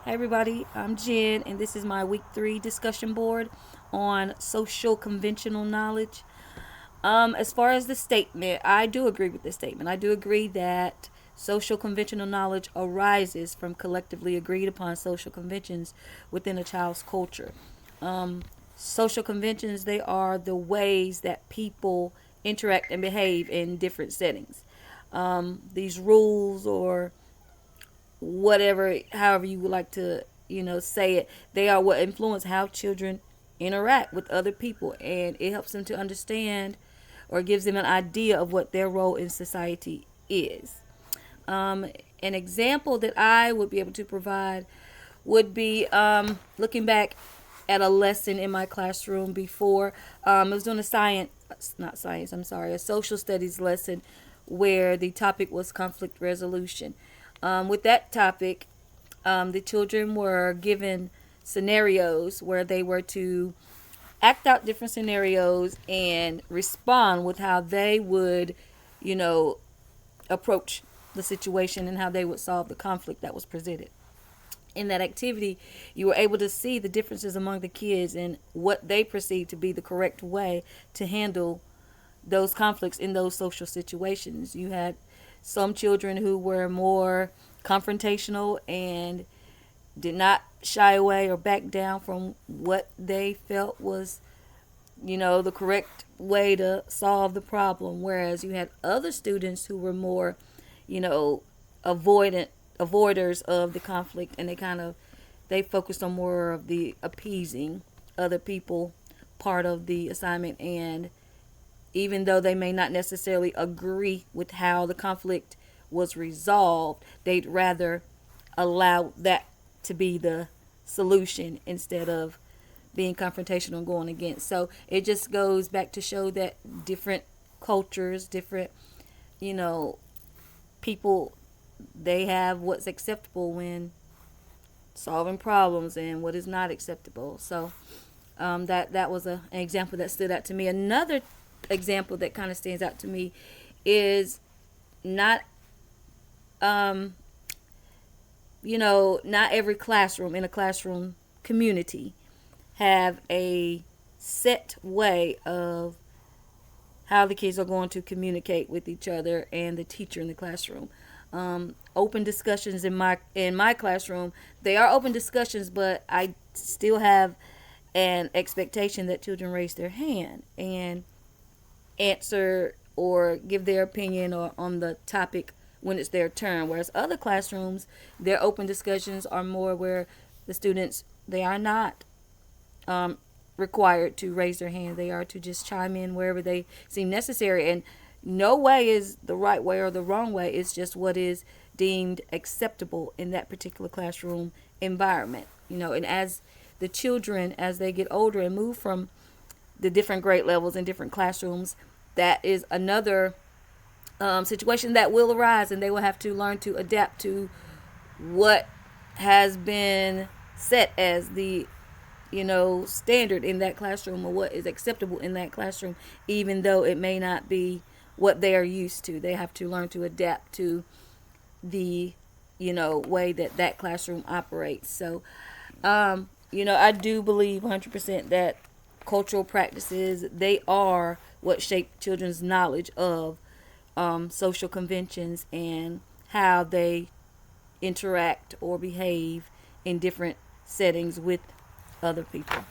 Hey everybody, I'm Jen, and this is my week 3 discussion board on social conventional knowledge. As far as the statement, I do agree with this statement. I do agree that social conventional knowledge arises from collectively agreed upon social conventions within a child's culture. Um, Social conventions, they are the ways that people interact and behave in different settings. These rules or whatever, however you would like to, say it, they are what influence how children interact with other people, and it helps them to understand or gives them an idea of what their role in society is. Um, an example that I would be able to provide would be looking back at a lesson in my classroom before. I was doing a science, not science, I'm sorry, a social studies lesson where the topic was conflict resolution. With that topic, the children were given scenarios where they were to act out different scenarios and respond with how they would, you know, approach the situation and how they would solve the conflict that was presented. In that activity, you were able to see the differences among the kids and what they perceived to be the correct way to handle those conflicts in those social situations. You had some children who were more confrontational and did not shy away or back down from what they felt was, the correct way to solve the problem. Whereas you had other students who were more, you know, avoidant avoiders of the conflict, and they focused on more of the appeasing other people part of the assignment. And even though they may not necessarily agree with how the conflict was resolved, they'd rather allow that to be the solution instead of being confrontational and going against. So it just goes back to show that different cultures, different, you know, people, they have what's acceptable when solving problems and what is not acceptable. So that was an example that stood out to me. Another example that kind of stands out to me is not um, not every classroom in a classroom community have a set way of how the kids are going to communicate with each other and the teacher in the classroom. Open discussions in my classroom, they are open discussions, but I still have an expectation that children raise their hand and answer or give their opinion or on the topic when it's their turn. Whereas other classrooms, their open discussions are more where the students, they are not um, required to raise their hand. They are to just chime in wherever they seem necessary. And no way is the right way or the wrong way. It's just what is deemed acceptable in that particular classroom environment. And as the children, as they get older and move from the different grade levels in different classrooms, that is another situation that will arise, and they will have to learn to adapt to what has been set as the standard in that classroom, or what is acceptable in that classroom, even though it may not be what they are used to. They have to learn to adapt to the way that that classroom operates. So I do believe 100% that cultural practices, they are what shape children's knowledge of social conventions and how they interact or behave in different settings with other people.